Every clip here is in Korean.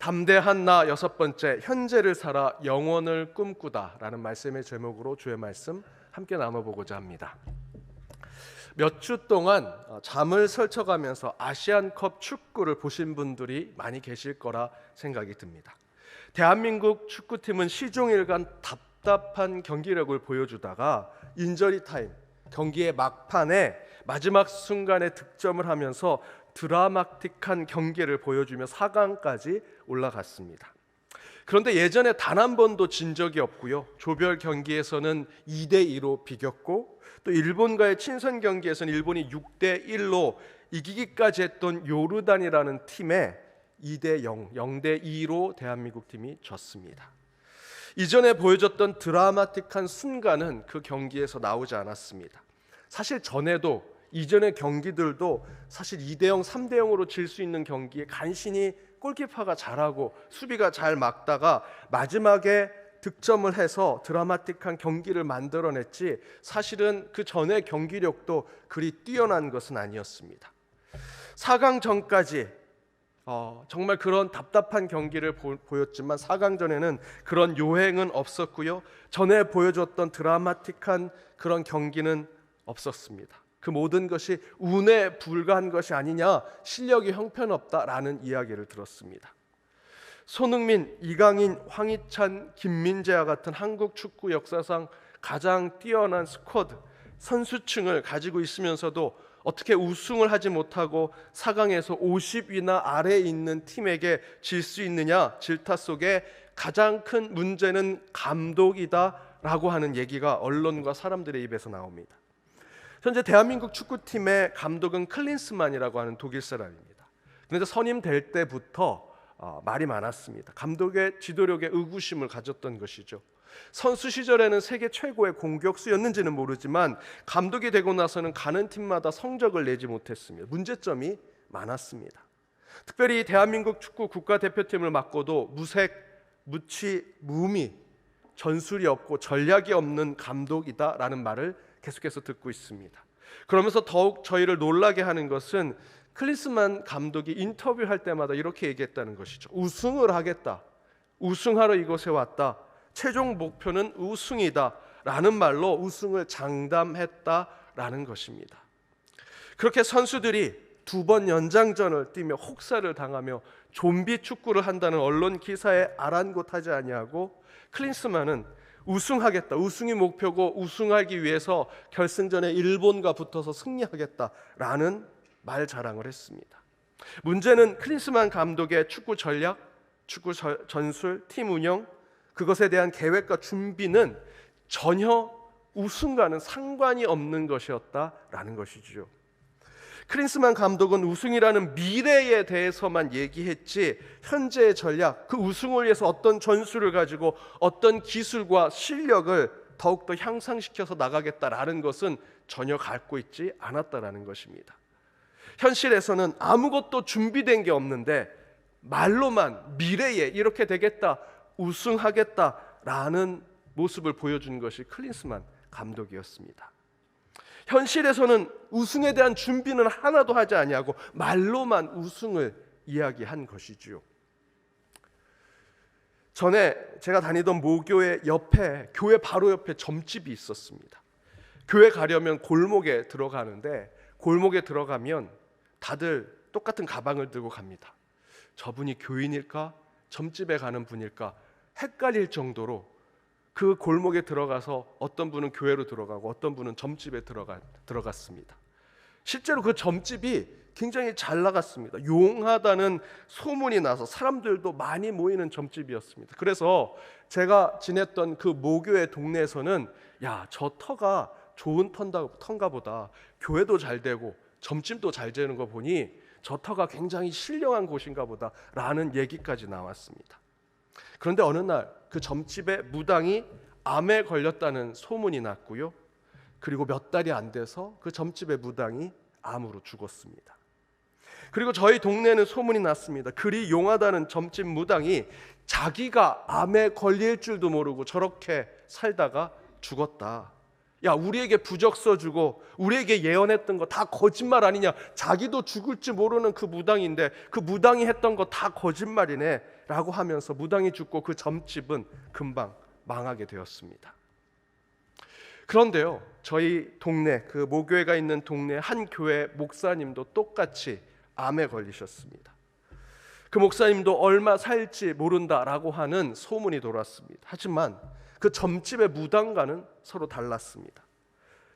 담대한 나 여섯 번째, 현재를 살아 영원을 꿈꾸다 라는 말씀의 제목으로 주의 말씀 함께 나눠보고자 합니다. 몇 주 동안 잠을 설쳐가면서 아시안컵 축구를 보신 분들이 많이 계실 거라 생각이 듭니다. 대한민국 축구팀은 시종일관 답답한 경기력을 보여주다가 인저리 타임, 경기의 막판에 마지막 순간에 득점을 하면서 드라마틱한 경기를 보여주며 4강까지 올라갔습니다. 그런데 예전에 단 한 번도 진 적이 없고요. 조별 경기에서는 2대2로 비겼고 또 일본과의 친선 경기에서는 일본이 6대1로 이기기까지 했던 요르단이라는 팀에 2대0, 0대2로 대한민국 팀이 졌습니다. 이전에 보여줬던 드라마틱한 순간은 그 경기에서 나오지 않았습니다. 사실 전에도 이전의 경기들도 사실 2대0, 3대0으로 질 수 있는 경기에 간신히 골키퍼가 잘하고 수비가 잘 막다가 마지막에 득점을 해서 드라마틱한 경기를 만들어냈지 사실은 그 전의 경기력도 그리 뛰어난 것은 아니었습니다. 4강 전까지 정말 그런 답답한 경기를 보였지만 4강전에는 그런 요행은 없었고요. 전에 보여줬던 드라마틱한 그런 경기는 없었습니다. 그 모든 것이 운에 불과한 것이 아니냐, 실력이 형편없다라는 이야기를 들었습니다. 손흥민, 이강인, 황희찬, 김민재와 같은 한국 축구 역사상 가장 뛰어난 스쿼드, 선수층을 가지고 있으면서도 어떻게 우승을 하지 못하고 4강에서 50위나 아래에 있는 팀에게 질 수 있느냐, 질타 속에 가장 큰 문제는 감독이다라고 하는 얘기가 언론과 사람들의 입에서 나옵니다. 현재 대한민국 축구팀의 감독은 클린스만이라고 하는 독일 사람입니다. 그런데 선임될 때부터 말이 많았습니다. 감독의 지도력에 의구심을 가졌던 것이죠. 선수 시절에는 세계 최고의 공격수였는지는 모르지만 감독이 되고 나서는 가는 팀마다 성적을 내지 못했습니다. 문제점이 많았습니다. 특별히 대한민국 축구 국가대표팀을 맡고도 무색, 무치, 무미, 전술이 없고 전략이 없는 감독이다라는 말을 계속해서 듣고 있습니다. 그러면서 더욱 저희를 놀라게 하는 것은 클린스만 감독이 인터뷰할 때마다 이렇게 얘기했다는 것이죠. 우승을 하겠다. 우승하러 이곳에 왔다. 최종 목표는 우승이다. 라는 말로 우승을 장담했다라는 것입니다. 그렇게 선수들이 2번 연장전을 뛰며 혹사를 당하며 좀비 축구를 한다는 언론 기사에 아랑곳하지 아니하고 클린스만은 우승하겠다. 우승이 목표고 우승하기 위해서 결승전에 일본과 붙어서 승리하겠다라는 말 자랑을 했습니다. 문제는 클린스만 감독의 축구 전략, 축구 전술, 팀 운영, 그것에 대한 계획과 준비는 전혀 우승과는 상관이 없는 것이었다라는 것이죠. 클린스만 감독은 우승이라는 미래에 대해서만 얘기했지 현재의 전략, 그 우승을 위해서 어떤 전술을 가지고 어떤 기술과 실력을 더욱더 향상시켜서 나가겠다라는 것은 전혀 갖고 있지 않았다라는 것입니다. 현실에서는 아무것도 준비된 게 없는데 말로만 미래에 이렇게 되겠다, 우승하겠다라는 모습을 보여준 것이 클린스만 감독이었습니다. 현실에서는 우승에 대한 준비는 하나도 하지 아니하고 말로만 우승을 이야기한 것이지요. 전에 제가 다니던 모교회 옆에, 교회 바로 옆에 점집이 있었습니다. 교회 가려면 골목에 들어가는데 골목에 들어가면 다들 똑같은 가방을 들고 갑니다. 저분이 교인일까? 점집에 가는 분일까? 헷갈릴 정도로 그 골목에 들어가서 어떤 분은 교회로 들어가고 어떤 분은 점집에 들어갔습니다. 실제로 그 점집이 굉장히 잘 나갔습니다. 용하다는 소문이 나서 사람들도 많이 모이는 점집이었습니다. 그래서 제가 지냈던 그 모교의 동네에서는 야, 저 터가 좋은 터인가 보다. 교회도 잘 되고 점집도 잘 되는 거 보니 저 터가 굉장히 신령한 곳인가 보다 라는 얘기까지 나왔습니다. 그런데 어느 날 그 점집의 무당이 암에 걸렸다는 소문이 났고요. 그리고 몇 달이 안 돼서 그 점집의 무당이 암으로 죽었습니다. 그리고 저희 동네는 소문이 났습니다. 그리 용하다는 점집 무당이 자기가 암에 걸릴 줄도 모르고 저렇게 살다가 죽었다. 야, 우리에게 부적 써주고 우리에게 예언했던 거 다 거짓말 아니냐, 자기도 죽을지 모르는 그 무당인데 그 무당이 했던 거 다 거짓말이네 라고 하면서 무당이 죽고 그 점집은 금방 망하게 되었습니다. 그런데요, 저희 동네, 그 모교회가 있는 동네 한 교회 목사님도 똑같이 암에 걸리셨습니다. 그 목사님도 얼마 살지 모른다라고 하는 소문이 돌았습니다. 하지만 그 점집의 무당과는 서로 달랐습니다.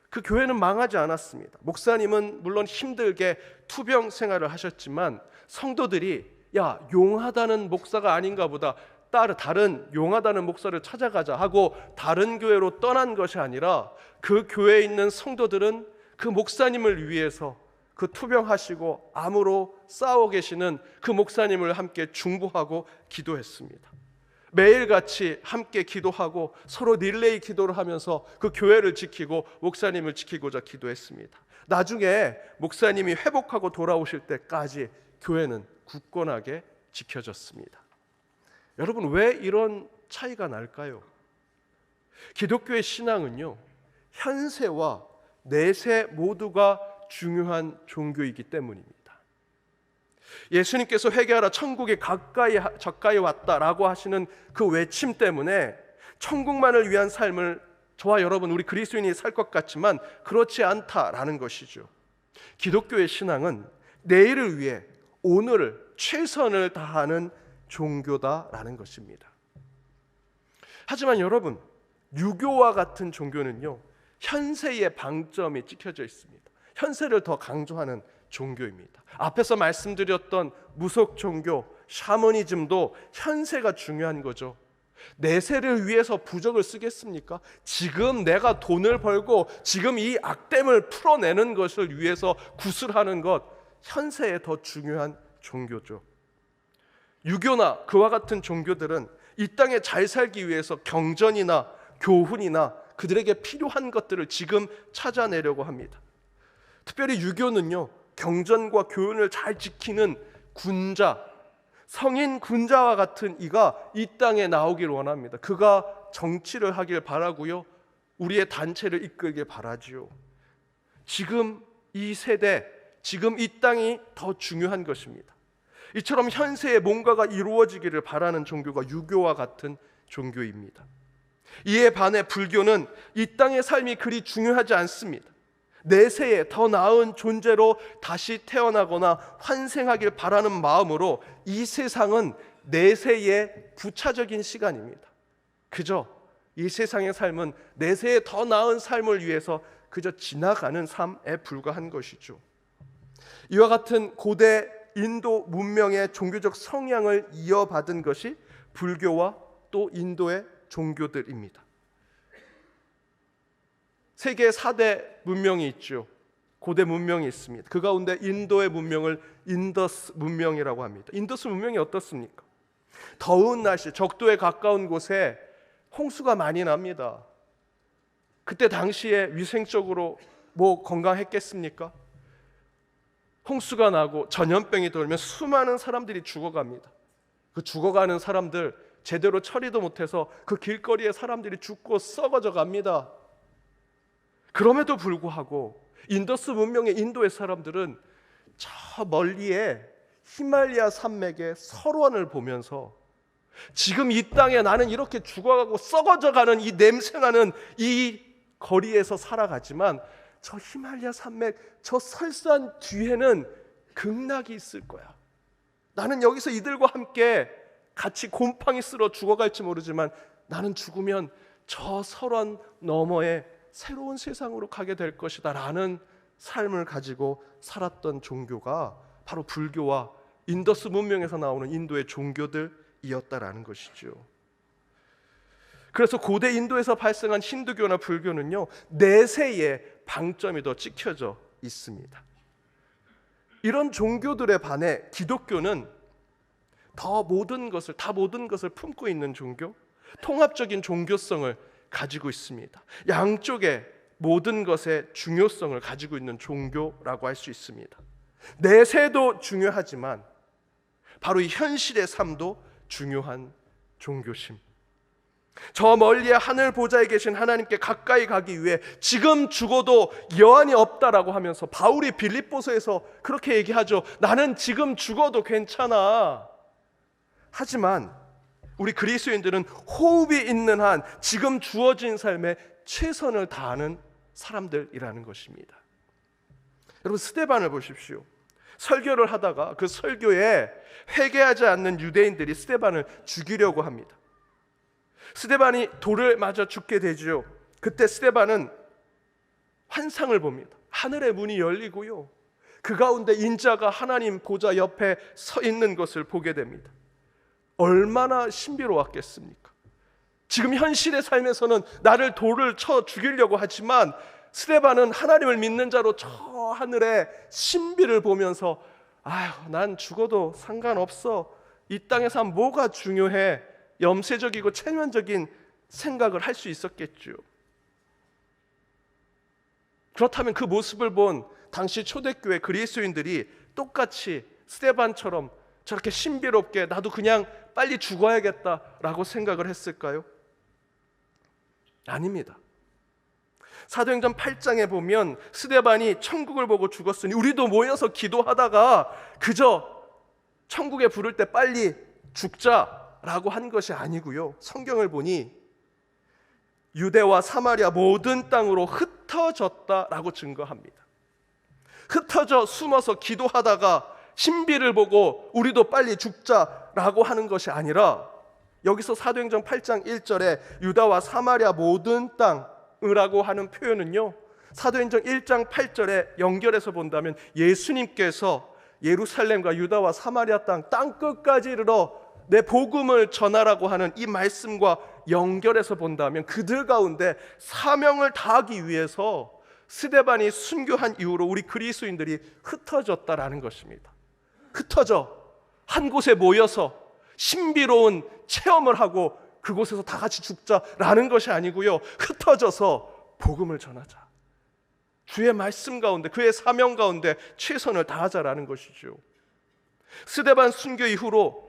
그 교회는 망하지 않았습니다. 목사님은 물론 힘들게 투병 생활을 하셨지만 성도들이 야, 용하다는 목사가 아닌가 보다, 다른 용하다는 목사를 찾아가자 하고 다른 교회로 떠난 것이 아니라 그 교회에 있는 성도들은 그 목사님을 위해서 그 투병하시고 암으로 싸워 계시는 그 목사님을 함께 중보하고 기도했습니다. 매일같이 함께 기도하고 서로 릴레이 기도를 하면서 그 교회를 지키고 목사님을 지키고자 기도했습니다. 나중에 목사님이 회복하고 돌아오실 때까지 교회는 굳건하게 지켜졌습니다. 여러분, 왜 이런 차이가 날까요? 기독교의 신앙은요, 현세와 내세 모두가 중요한 종교이기 때문입니다. 예수님께서 회개하라, 천국이 가까이 왔다라고 하시는 그 외침 때문에 천국만을 위한 삶을 저와 여러분, 우리 그리스도인이 살 것 같지만 그렇지 않다라는 것이죠. 기독교의 신앙은 내일을 위해 오늘을 최선을 다하는 종교다라는 것입니다. 하지만 여러분, 유교와 같은 종교는요, 현세의 방점이 찍혀져 있습니다. 현세를 더 강조하는 종교입니다. 앞에서 말씀드렸던 무속 종교, 샤머니즘도 현세가 중요한 거죠. 내세를 위해서 부적을 쓰겠습니까? 지금 내가 돈을 벌고 지금 이 악됨을 풀어내는 것을 위해서 구슬하는 것, 현세에 더 중요한 종교죠. 유교나 그와 같은 종교들은 이 땅에 잘 살기 위해서 경전이나 교훈이나 그들에게 필요한 것들을 지금 찾아내려고 합니다. 특별히 유교는요, 경전과 교훈을 잘 지키는 군자, 성인 군자와 같은 이가 이 땅에 나오길 원합니다. 그가 정치를 하길 바라고요, 우리의 단체를 이끌길 바라지요. 지금 이 세대, 지금 이 땅이 더 중요한 것입니다. 이처럼 현세에 뭔가가 이루어지기를 바라는 종교가 유교와 같은 종교입니다. 이에 반해 불교는 이 땅의 삶이 그리 중요하지 않습니다. 내세에 더 나은 존재로 다시 태어나거나 환생하길 바라는 마음으로 이 세상은 내세의 부차적인 시간입니다. 그저 이 세상의 삶은 내세에 더 나은 삶을 위해서 그저 지나가는 삶에 불과한 것이죠. 이와 같은 고대 인도 문명의 종교적 성향을 이어받은 것이 불교와 또 인도의 종교들입니다. 세계 4대 문명이 있죠. 고대 문명이 있습니다. 그 가운데 인도의 문명을 인더스 문명이라고 합니다. 인더스 문명이 어떻습니까? 더운 날씨, 적도에 가까운 곳에 홍수가 많이 납니다. 그때 당시에 위생적으로 건강했겠습니까? 홍수가 나고 전염병이 돌면 수많은 사람들이 죽어갑니다. 그 죽어가는 사람들 제대로 처리도 못해서 그 길거리에 사람들이 죽고 썩어져 갑니다. 그럼에도 불구하고 인더스 문명의 인도의 사람들은 저 멀리에 히말라야 산맥의 설원을 보면서 지금 이 땅에 나는 이렇게 죽어가고 썩어져가는 이 냄새나는 이 거리에서 살아가지만 저 히말라야 산맥, 저 설산 뒤에는 극락이 있을 거야. 나는 여기서 이들과 함께 같이 곰팡이 쓸어 죽어갈지 모르지만 나는 죽으면 저 설원 너머에 새로운 세상으로 가게 될 것이다 라는 삶을 가지고 살았던 종교가 바로 불교와 인더스 문명에서 나오는 인도의 종교들이었다라는 것이죠. 그래서 고대 인도에서 발생한 힌두교나 불교는요, 내세의 방점이 더 찍혀져 있습니다. 이런 종교들에 반해 기독교는 다 모든 것을 품고 있는 종교, 통합적인 종교성을 가지고 있습니다. 양쪽의 모든 것의 중요성을 가지고 있는 종교라고 할 수 있습니다. 내세도 중요하지만 바로 이 현실의 삶도 중요한 종교심. 저 멀리에 하늘 보좌에 계신 하나님께 가까이 가기 위해 지금 죽어도 여한이 없다라고 하면서 바울이 빌립보서에서 그렇게 얘기하죠. 나는 지금 죽어도 괜찮아. 하지만 우리 그리스도인들은 호흡이 있는 한 지금 주어진 삶에 최선을 다하는 사람들이라는 것입니다. 여러분, 스데반을 보십시오. 설교를 하다가 그 설교에 회개하지 않는 유대인들이 스데반을 죽이려고 합니다. 스데반이 돌을 맞아 죽게 되죠. 그때 스데반은 환상을 봅니다. 하늘의 문이 열리고요, 그 가운데 인자가 하나님 보좌 옆에 서 있는 것을 보게 됩니다. 얼마나 신비로웠겠습니까? 지금 현실의 삶에서는 나를 돌을 쳐 죽이려고 하지만 스데반은 하나님을 믿는 자로 저 하늘의 신비를 보면서 아휴, 난 죽어도 상관없어. 이 땅에서 뭐가 중요해. 염세적이고 체면적인 생각을 할 수 있었겠죠. 그렇다면 그 모습을 본 당시 초대교회 그리스도인들이 똑같이 스데반처럼 저렇게 신비롭게 나도 그냥 빨리 죽어야겠다라고 생각을 했을까요? 아닙니다. 사도행전 8장에 보면 스데반이 천국을 보고 죽었으니 우리도 모여서 기도하다가 그저 천국에 부를 때 빨리 죽자라고 한 것이 아니고요, 성경을 보니 유대와 사마리아 모든 땅으로 흩어졌다라고 증거합니다. 흩어져 숨어서 기도하다가 신비를 보고 우리도 빨리 죽자라고 하는 것이 아니라 여기서 사도행전 8장 1절에 유다와 사마리아 모든 땅이라고 하는 표현은요, 사도행전 1장 8절에 연결해서 본다면 예수님께서 예루살렘과 유다와 사마리아 땅 끝까지 이르러 내 복음을 전하라고 하는 이 말씀과 연결해서 본다면 그들 가운데 사명을 다하기 위해서 스데반이 순교한 이후로 우리 그리스도인들이 흩어졌다라는 것입니다. 흩어져 한 곳에 모여서 신비로운 체험을 하고 그곳에서 다 같이 죽자라는 것이 아니고요, 흩어져서 복음을 전하자, 주의 말씀 가운데 그의 사명 가운데 최선을 다하자라는 것이죠. 스데반 순교 이후로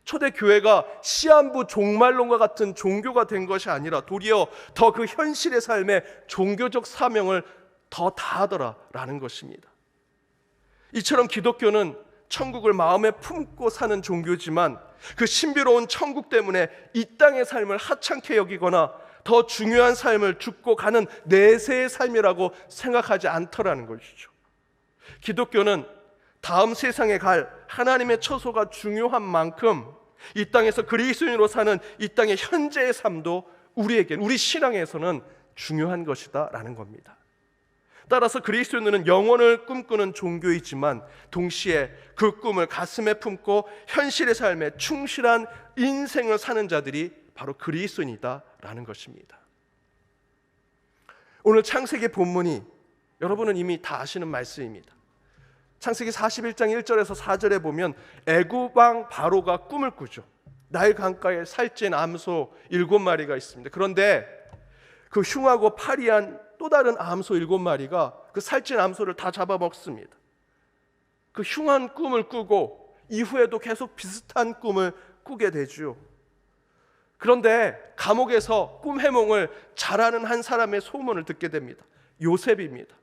초대교회가 시한부 종말론과 같은 종교가 된 것이 아니라 도리어 더 그 현실의 삶에 종교적 사명을 더 다하더라라는 것입니다. 이처럼 기독교는 천국을 마음에 품고 사는 종교지만 그 신비로운 천국 때문에 이 땅의 삶을 하찮게 여기거나 더 중요한 삶을 죽고 가는 내세의 삶이라고 생각하지 않더라는 것이죠. 기독교는 다음 세상에 갈 하나님의 처소가 중요한 만큼 이 땅에서 그리스도인으로 사는 이 땅의 현재의 삶도 우리에겐, 우리 신앙에서는 중요한 것이다 라는 겁니다. 따라서 그리스도인은 영혼을 꿈꾸는 종교이지만 동시에 그 꿈을 가슴에 품고 현실의 삶에 충실한 인생을 사는 자들이 바로 그리스도인이다 라는 것입니다. 오늘 창세기 본문이 여러분은 이미 다 아시는 말씀입니다. 창세기 41장 1절에서 4절에 보면 애굽 왕 바로가 꿈을 꾸죠. 나일 강가에 살찐 암소 7마리가 있습니다. 그런데 그 흉하고 파리한 또 다른 암소 7마리가 그 살찐 암소를 다 잡아먹습니다. 그 흉한 꿈을 꾸고 이후에도 계속 비슷한 꿈을 꾸게 되죠. 그런데 감옥에서 꿈 해몽을 잘하는 한 사람의 소문을 듣게 됩니다. 요셉입니다.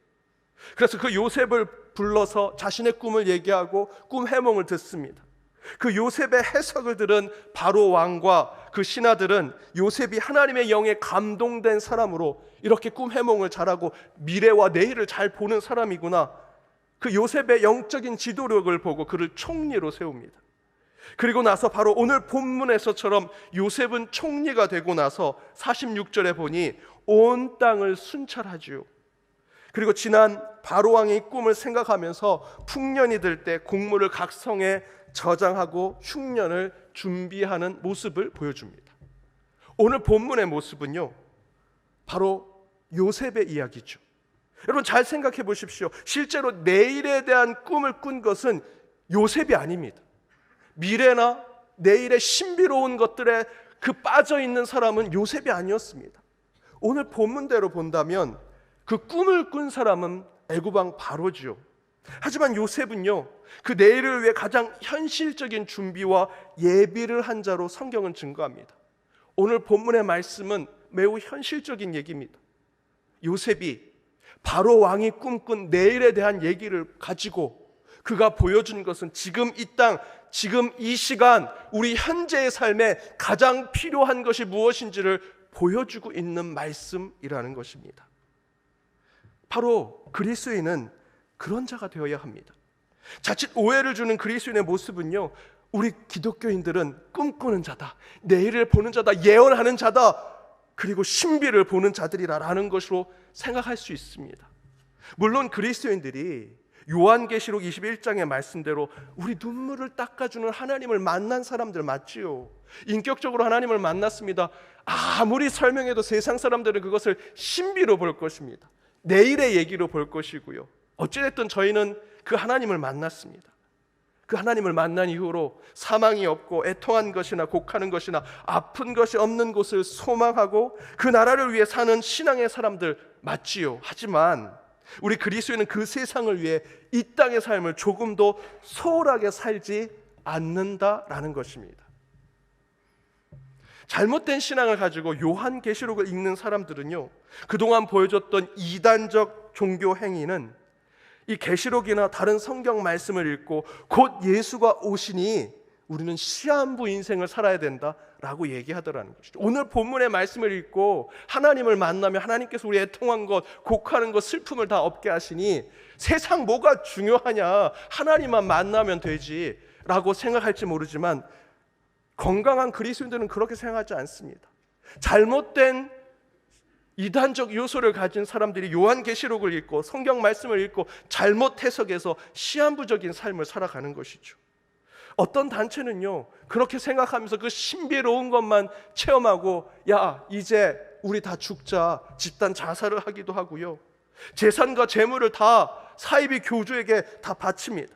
그래서 그 요셉을 불러서 자신의 꿈을 얘기하고 꿈 해몽을 듣습니다. 그 요셉의 해석을 들은 바로 왕과 그 신하들은 요셉이 하나님의 영에 감동된 사람으로 이렇게 꿈 해몽을 잘하고 미래와 내일을 잘 보는 사람이구나, 그 요셉의 영적인 지도력을 보고 그를 총리로 세웁니다. 그리고 나서 바로 오늘 본문에서처럼 요셉은 총리가 되고 나서 46절에 보니 온 땅을 순찰하지요. 그리고 지난 바로왕의 꿈을 생각하면서 풍년이 들 때 곡물을 각 성에 저장하고 흉년을 준비하는 모습을 보여줍니다. 오늘 본문의 모습은요, 바로 요셉의 이야기죠. 여러분 잘 생각해 보십시오. 실제로 내일에 대한 꿈을 꾼 것은 요셉이 아닙니다. 미래나 내일의 신비로운 것들에 그 빠져있는 사람은 요셉이 아니었습니다. 오늘 본문대로 본다면 그 꿈을 꾼 사람은 애굽왕 바로지요. 하지만 요셉은요, 그 내일을 위해 가장 현실적인 준비와 예비를 한 자로 성경은 증거합니다. 오늘 본문의 말씀은 매우 현실적인 얘기입니다. 요셉이 바로 왕이 꿈꾼 내일에 대한 얘기를 가지고 그가 보여준 것은 지금 이 땅, 지금 이 시간 우리 현재의 삶에 가장 필요한 것이 무엇인지를 보여주고 있는 말씀이라는 것입니다. 바로 그리스도인은 그런 자가 되어야 합니다. 자칫 오해를 주는 그리스도인의 모습은요, 우리 기독교인들은 꿈꾸는 자다, 내일을 보는 자다, 예언하는 자다, 그리고 신비를 보는 자들이라는 것으로 생각할 수 있습니다. 물론 그리스도인들이 요한계시록 21장의 말씀대로 우리 눈물을 닦아주는 하나님을 만난 사람들 맞지요. 인격적으로 하나님을 만났습니다. 아무리 설명해도 세상 사람들은 그것을 신비로 볼 것입니다. 내일의 얘기로 볼 것이고요. 어찌됐든 저희는 그 하나님을 만났습니다. 그 하나님을 만난 이후로 사망이 없고 애통한 것이나 곡하는 것이나 아픈 것이 없는 곳을 소망하고 그 나라를 위해 사는 신앙의 사람들 맞지요. 하지만 우리 그리스도인은 그 세상을 위해 이 땅의 삶을 조금도 소홀하게 살지 않는다라는 것입니다. 잘못된 신앙을 가지고 요한계시록을 읽는 사람들은요, 그동안 보여줬던 이단적 종교 행위는 이 계시록이나 다른 성경 말씀을 읽고 곧 예수가 오시니 우리는 시한부 인생을 살아야 된다라고 얘기하더라는 것이죠. 오늘 본문의 말씀을 읽고 하나님을 만나면 하나님께서 우리 애통한 것, 곡하는 것, 슬픔을 다 없게 하시니 세상 뭐가 중요하냐, 하나님만 만나면 되지 라고 생각할지 모르지만 건강한 그리스도인들은 그렇게 생각하지 않습니다. 잘못된 이단적 요소를 가진 사람들이 요한계시록을 읽고 성경 말씀을 읽고 잘못 해석해서 시한부적인 삶을 살아가는 것이죠. 어떤 단체는요, 그렇게 생각하면서 그 신비로운 것만 체험하고 야 이제 우리 다 죽자, 집단 자살을 하기도 하고요, 재산과 재물을 다 사이비 교주에게 다 바칩니다.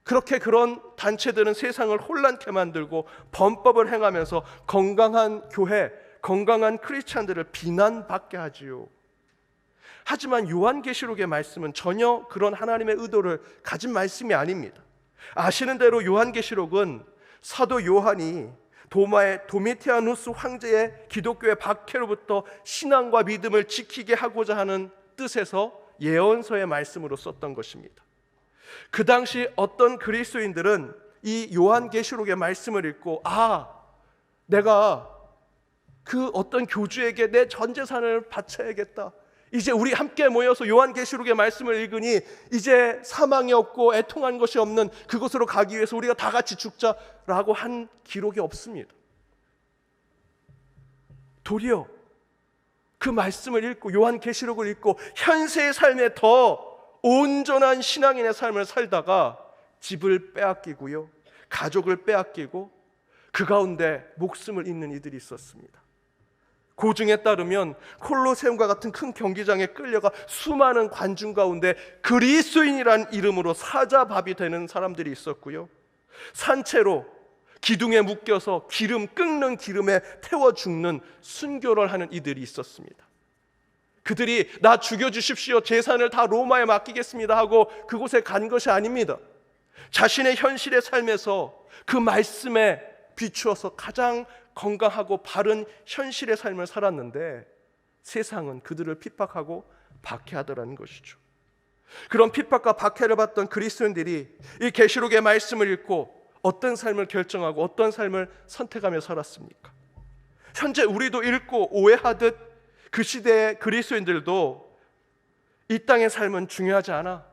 그렇게 그런 단체들은 세상을 혼란케 만들고 범법을 행하면서 건강한 교회, 건강한 크리스찬들을 비난받게 하지요. 하지만 요한계시록의 말씀은 전혀 그런 하나님의 의도를 가진 말씀이 아닙니다. 아시는 대로 요한계시록은 사도 요한이 도미티아누스 황제의 기독교의 박해로부터 신앙과 믿음을 지키게 하고자 하는 뜻에서 예언서의 말씀으로 썼던 것입니다. 그 당시 어떤 그리스도인들은 이 요한계시록의 말씀을 읽고 내가 그 어떤 교주에게 내 전 재산을 바쳐야겠다, 이제 우리 함께 모여서 요한계시록의 말씀을 읽으니 이제 사망이 없고 애통한 것이 없는 그곳으로 가기 위해서 우리가 다 같이 죽자라고 한 기록이 없습니다. 도리어 그 말씀을 읽고 요한계시록을 읽고 현세의 삶에 더 온전한 신앙인의 삶을 살다가 집을 빼앗기고요, 가족을 빼앗기고 그 가운데 목숨을 잃는 이들이 있었습니다. 고증에 따르면 콜로세움과 같은 큰 경기장에 끌려가 수많은 관중 가운데 그리스도인이란 이름으로 사자밥이 되는 사람들이 있었고요, 산채로 기둥에 묶여서 끓는 기름에 태워 죽는 순교를 하는 이들이 있었습니다. 그들이 나 죽여주십시오, 재산을 다 로마에 맡기겠습니다 하고 그곳에 간 것이 아닙니다. 자신의 현실의 삶에서 그 말씀에 비추어서 가장 건강하고 바른 현실의 삶을 살았는데 세상은 그들을 핍박하고 박해하더라는 것이죠. 그런 핍박과 박해를 받던 그리스도인들이 이 계시록의 말씀을 읽고 어떤 삶을 결정하고 어떤 삶을 선택하며 살았습니까? 현재 우리도 읽고 오해하듯 그 시대의 그리스도인들도 이 땅의 삶은 중요하지 않아,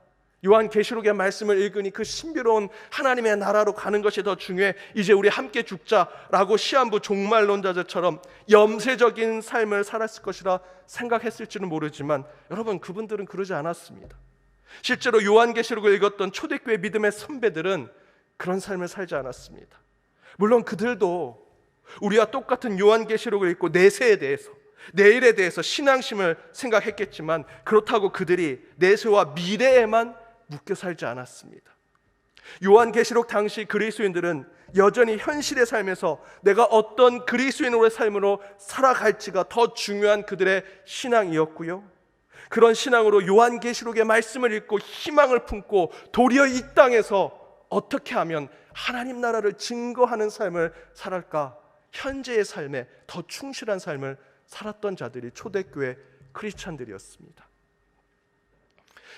요한계시록의 말씀을 읽으니 그 신비로운 하나님의 나라로 가는 것이 더 중요해, 이제 우리 함께 죽자라고 시한부 종말론자들처럼 염세적인 삶을 살았을 것이라 생각했을지는 모르지만 여러분, 그분들은 그러지 않았습니다. 실제로 요한계시록을 읽었던 초대교회 믿음의 선배들은 그런 삶을 살지 않았습니다. 물론 그들도 우리와 똑같은 요한계시록을 읽고 내세에 대해서, 내일에 대해서 신앙심을 생각했겠지만 그렇다고 그들이 내세와 미래에만 묶여 살지 않았습니다. 요한계시록 당시 그리스도인들은 여전히 현실의 삶에서 내가 어떤 그리스도인으로의 삶으로 살아갈지가 더 중요한 그들의 신앙이었고요, 그런 신앙으로 요한계시록의 말씀을 읽고 희망을 품고 도리어 이 땅에서 어떻게 하면 하나님 나라를 증거하는 삶을 살아갈까, 현재의 삶에 더 충실한 삶을 살았던 자들이 초대교회 크리스찬들이었습니다.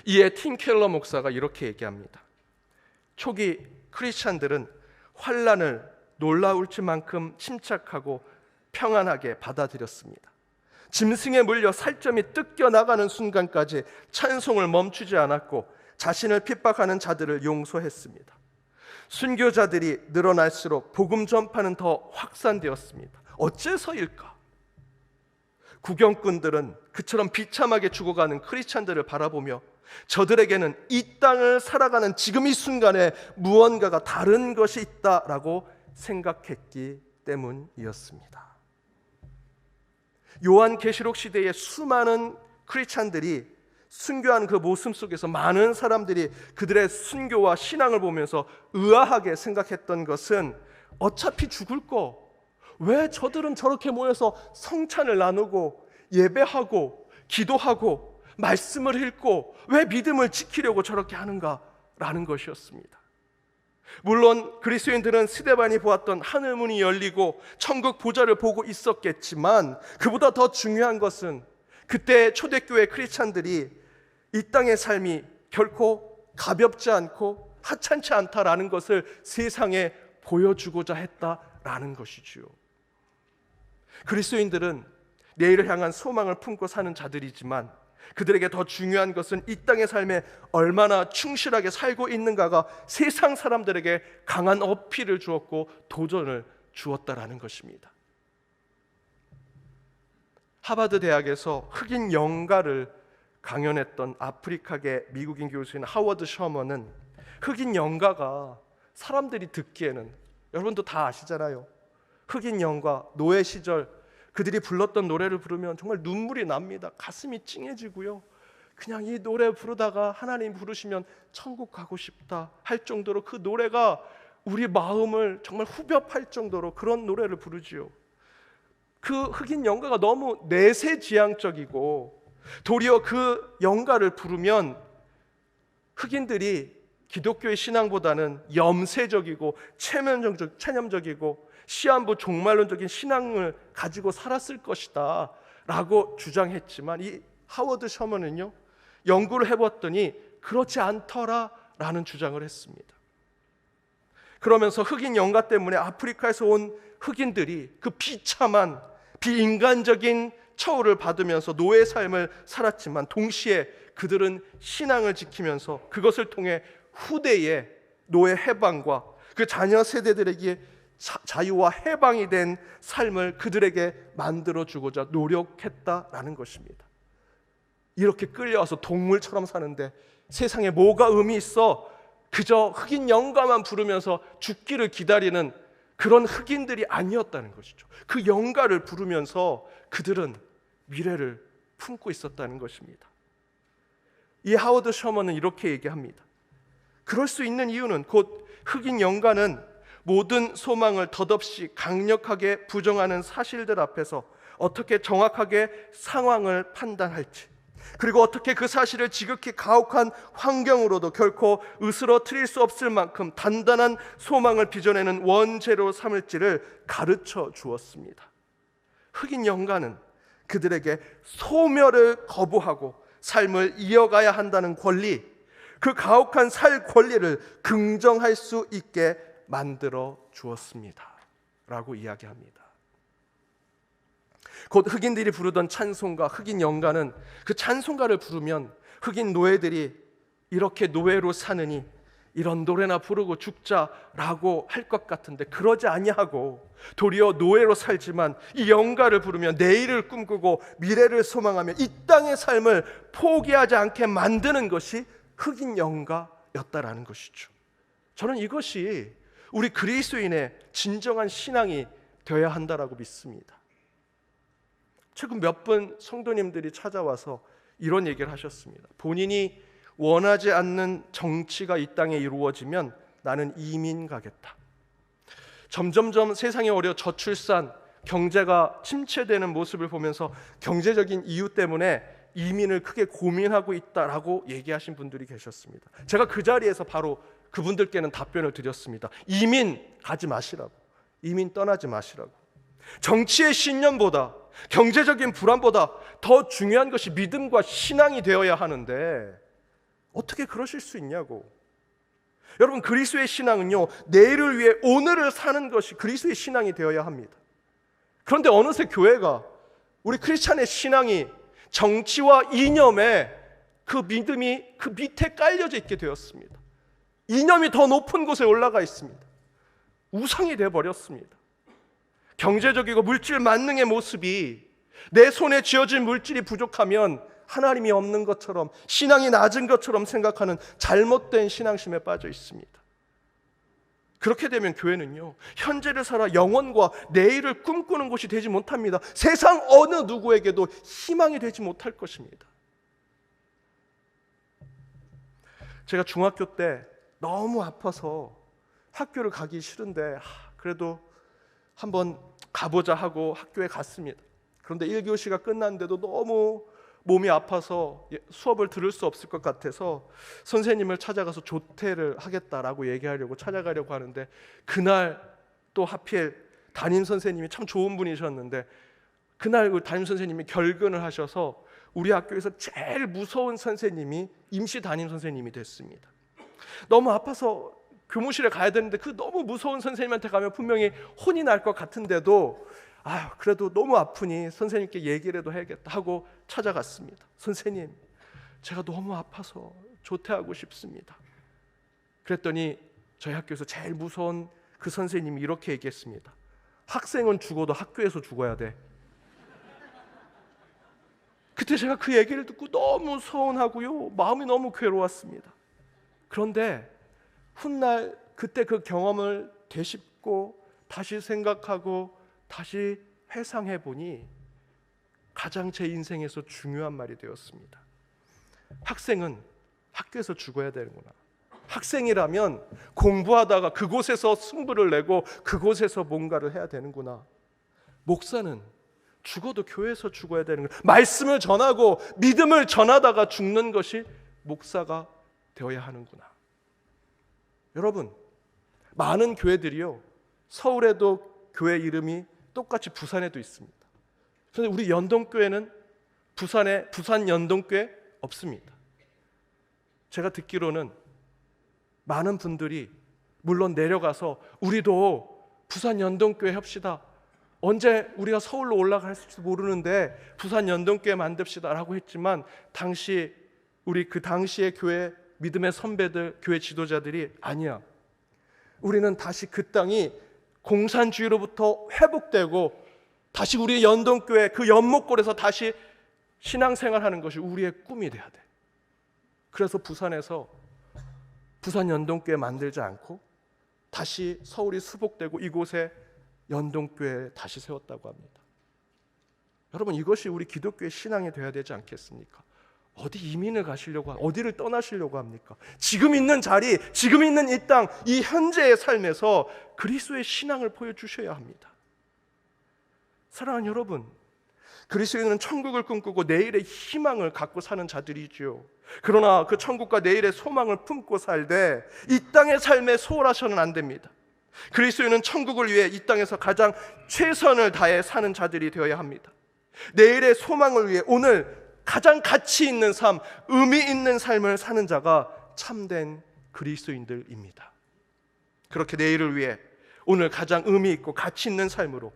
이에 팀 켈러 목사가 이렇게 얘기합니다. 초기 크리스찬들은 환난을 놀라울지만큼 침착하고 평안하게 받아들였습니다. 짐승에 물려 살점이 뜯겨나가는 순간까지 찬송을 멈추지 않았고 자신을 핍박하는 자들을 용서했습니다. 순교자들이 늘어날수록 복음 전파는 더 확산되었습니다. 어째서일까? 구경꾼들은 그처럼 비참하게 죽어가는 크리스찬들을 바라보며 저들에게는 이 땅을 살아가는 지금 이 순간에 무언가가 다른 것이 있다라고 생각했기 때문이었습니다. 요한계시록 시대의 수많은 크리스찬들이 순교한 그 모습 속에서 많은 사람들이 그들의 순교와 신앙을 보면서 의아하게 생각했던 것은 어차피 죽을 거 왜 저들은 저렇게 모여서 성찬을 나누고 예배하고 기도하고 말씀을 읽고 왜 믿음을 지키려고 저렇게 하는가라는 것이었습니다. 물론 그리스도인들은 스데반이 보았던 하늘문이 열리고 천국 보좌를 보고 있었겠지만 그보다 더 중요한 것은 그때 초대교회 크리스찬들이 이 땅의 삶이 결코 가볍지 않고 하찮지 않다라는 것을 세상에 보여주고자 했다라는 것이지요. 그리스도인들은 내일을 향한 소망을 품고 사는 자들이지만 그들에게 더 중요한 것은 이 땅의 삶에 얼마나 충실하게 살고 있는가가 세상 사람들에게 강한 어필을 주었고 도전을 주었다라는 것입니다. 하버드 대학에서 흑인 영가를 강연했던 아프리카계 미국인 교수인 하워드 셔먼은 흑인 영가가 사람들이 듣기에는 여러분도 다 아시잖아요. 흑인 영가, 노예 시절 그들이 불렀던 노래를 부르면 정말 눈물이 납니다. 가슴이 찡해지고요. 그냥 이 노래 부르다가 하나님 부르시면 천국 가고 싶다 할 정도로 그 노래가 우리 마음을 정말 후벼팔 정도로 그런 노래를 부르지요. 그 흑인 영가가 너무 내세지향적이고 도리어 그 영가를 부르면 흑인들이 기독교의 신앙보다는 염세적이고 체념적이고 시한부 종말론적인 신앙을 가지고 살았을 것이다 라고 주장했지만 이 하워드 셔먼은요 연구를 해봤더니 그렇지 않더라 라는 주장을 했습니다. 그러면서 흑인 영가 때문에 아프리카에서 온 흑인들이 그 비참한 비인간적인 처우를 받으면서 노예 삶을 살았지만 동시에 그들은 신앙을 지키면서 그것을 통해 후대의 노예 해방과 그 자녀 세대들에게 자유와 해방이 된 삶을 그들에게 만들어주고자 노력했다라는 것입니다. 이렇게 끌려와서 동물처럼 사는데 세상에 뭐가 의미 있어? 그저 흑인 영가만 부르면서 죽기를 기다리는 그런 흑인들이 아니었다는 것이죠. 그 영가를 부르면서 그들은 미래를 품고 있었다는 것입니다. 이 하워드 셔먼은 이렇게 얘기합니다. 그럴 수 있는 이유는 곧 흑인 영가는 모든 소망을 덧없이 강력하게 부정하는 사실들 앞에서 어떻게 정확하게 상황을 판단할지, 그리고 어떻게 그 사실을 지극히 가혹한 환경으로도 결코 으스러뜨릴 수 없을 만큼 단단한 소망을 빚어내는 원죄로 삼을지를 가르쳐 주었습니다. 흑인 영가는 그들에게 소멸을 거부하고 삶을 이어가야 한다는 권리, 그 가혹한 살 권리를 긍정할 수 있게 만들어 주었습니다 라고 이야기합니다. 곧 흑인들이 부르던 찬송가, 흑인 영가는 그 찬송가를 부르면 흑인 노예들이 이렇게 노예로 사느니 이런 노래나 부르고 죽자라고 할 것 같은데 그러지 아니하고 도리어 노예로 살지만 이 영가를 부르면 내일을 꿈꾸고 미래를 소망하며 이 땅의 삶을 포기하지 않게 만드는 것이 흑인 영가였다라는 것이죠. 저는 이것이 우리 그리스도인의 진정한 신앙이 되어야 한다라고 믿습니다. 최근 몇 분 성도님들이 찾아와서 이런 얘기를 하셨습니다. 본인이 원하지 않는 정치가 이 땅에 이루어지면 나는 이민 가겠다. 점점점 세상이 어려 저출산, 경제가 침체되는 모습을 보면서 경제적인 이유 때문에 이민을 크게 고민하고 있다라고 얘기하신 분들이 계셨습니다. 제가 그 자리에서 바로 그분들께는 답변을 드렸습니다. 이민 가지 마시라고. 이민 떠나지 마시라고. 정치의 신념보다, 경제적인 불안보다 더 중요한 것이 믿음과 신앙이 되어야 하는데 어떻게 그러실 수 있냐고. 여러분, 그리스도의 신앙은요, 내일을 위해 오늘을 사는 것이 그리스도의 신앙이 되어야 합니다. 그런데 어느새 교회가, 우리 크리스찬의 신앙이 정치와 이념에 그 믿음이 그 밑에 깔려져 있게 되었습니다. 이념이 더 높은 곳에 올라가 있습니다. 우상이 되어버렸습니다. 경제적이고 물질 만능의 모습이, 내 손에 쥐어진 물질이 부족하면 하나님이 없는 것처럼, 신앙이 낮은 것처럼 생각하는 잘못된 신앙심에 빠져 있습니다. 그렇게 되면 교회는요, 현재를 살아 영원과 내일을 꿈꾸는 곳이 되지 못합니다. 세상 어느 누구에게도 희망이 되지 못할 것입니다. 제가 중학교 때 너무 아파서 학교를 가기 싫은데 그래도 한번 가보자 하고 학교에 갔습니다. 그런데 1교시가 끝났는데도 너무 몸이 아파서 수업을 들을 수 없을 것 같아서 선생님을 찾아가서 조퇴를 하겠다라고 얘기하려고 찾아가려고 하는데, 그날 또 하필 담임 선생님이 참 좋은 분이셨는데 그날 그 담임 선생님이 결근을 하셔서 우리 학교에서 제일 무서운 선생님이 임시 담임 선생님이 됐습니다. 너무 아파서 교무실에 가야 되는데 그 너무 무서운 선생님한테 가면 분명히 혼이 날 것 같은데도 그래도 너무 아프니 선생님께 얘기라도 해야겠다 하고 찾아갔습니다. 선생님, 제가 너무 아파서 조퇴하고 싶습니다. 그랬더니 저희 학교에서 제일 무서운 그 선생님이 이렇게 얘기했습니다. 학생은 죽어도 학교에서 죽어야 돼. 그때 제가 그 얘기를 듣고 너무 서운하고요, 마음이 너무 괴로웠습니다. 그런데 훗날 그때 그 경험을 되짚고 다시 생각하고 다시 회상해 보니 가장 제 인생에서 중요한 말이 되었습니다. 학생은 학교에서 죽어야 되는구나. 학생이라면 공부하다가 그곳에서 승부를 내고 그곳에서 뭔가를 해야 되는구나. 목사는 죽어도 교회에서 죽어야 되는구나. 말씀을 전하고 믿음을 전하다가 죽는 것이 목사가 되어야 하는구나. 여러분, 많은 교회들이요, 서울에도 교회 이름이 똑같이 부산에도 있습니다. 그런데 우리 연동교회는 부산 연동교회 없습니다. 제가 듣기로는 많은 분들이 물론 내려가서 우리도 부산 연동교회 합시다, 언제 우리가 서울로 올라갈지도 모르는데 부산 연동교회 만듭시다 라고 했지만, 우리 그 당시의 교회 믿음의 선배들, 교회 지도자들이 아니야, 우리는 다시 그 땅이 공산주의로부터 회복되고 다시 우리 연동교회 그 연못골에서 다시 신앙생활하는 것이 우리의 꿈이 돼야 돼. 그래서 부산에서 부산 연동교회 만들지 않고 다시 서울이 수복되고 이곳에 연동교회 다시 세웠다고 합니다. 여러분, 이것이 우리 기독교의 신앙이 되어야 되지 않겠습니까? 어디 이민을 가시려고, 어디를 떠나시려고 합니까? 지금 있는 자리, 지금 있는 이 땅, 이 현재의 삶에서 그리스도의 신앙을 보여주셔야 합니다. 사랑하는 여러분, 그리스도인은 천국을 꿈꾸고 내일의 희망을 갖고 사는 자들이지요. 그러나 그 천국과 내일의 소망을 품고 살되 이 땅의 삶에 소홀하셔는 안 됩니다. 그리스도인은 천국을 위해 이 땅에서 가장 최선을 다해 사는 자들이 되어야 합니다. 내일의 소망을 위해 오늘 가장 가치 있는 삶, 의미 있는 삶을 사는 자가 참된 그리스도인들입니다. 그렇게 내일을 위해 오늘 가장 의미 있고 가치 있는 삶으로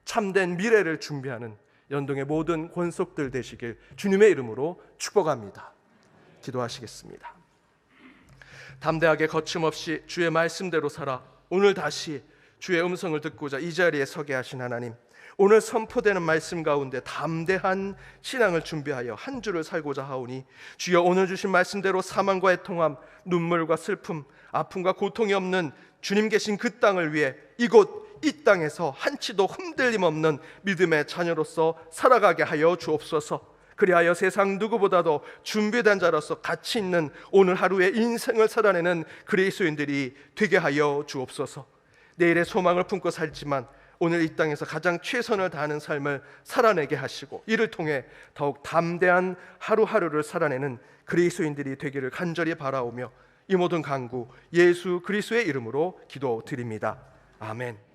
참된 미래를 준비하는 연동의 모든 권속들 되시길 주님의 이름으로 축복합니다. 기도하시겠습니다. 담대하게 거침없이 주의 말씀대로 살아 오늘 다시 주의 음성을 듣고자 이 자리에 서게 하신 하나님, 오늘 선포되는 말씀 가운데 담대한 신앙을 준비하여 한 주를 살고자 하오니 주여, 오늘 주신 말씀대로 사망과 애통함, 눈물과 슬픔, 아픔과 고통이 없는 주님 계신 그 땅을 위해 이곳 이 땅에서 한치도 흔들림 없는 믿음의 자녀로서 살아가게 하여 주옵소서. 그리하여 세상 누구보다도 준비된 자로서 가치 있는 오늘 하루의 인생을 살아내는 그리스도인들이 되게 하여 주옵소서. 내일의 소망을 품고 살지만 오늘 이 땅에서 가장 최선을 다하는 삶을 살아내게 하시고 이를 통해 더욱 담대한 하루하루를 살아내는 그리스도인들이 되기를 간절히 바라오며 이 모든 간구 예수 그리스도의 이름으로 기도드립니다. 아멘.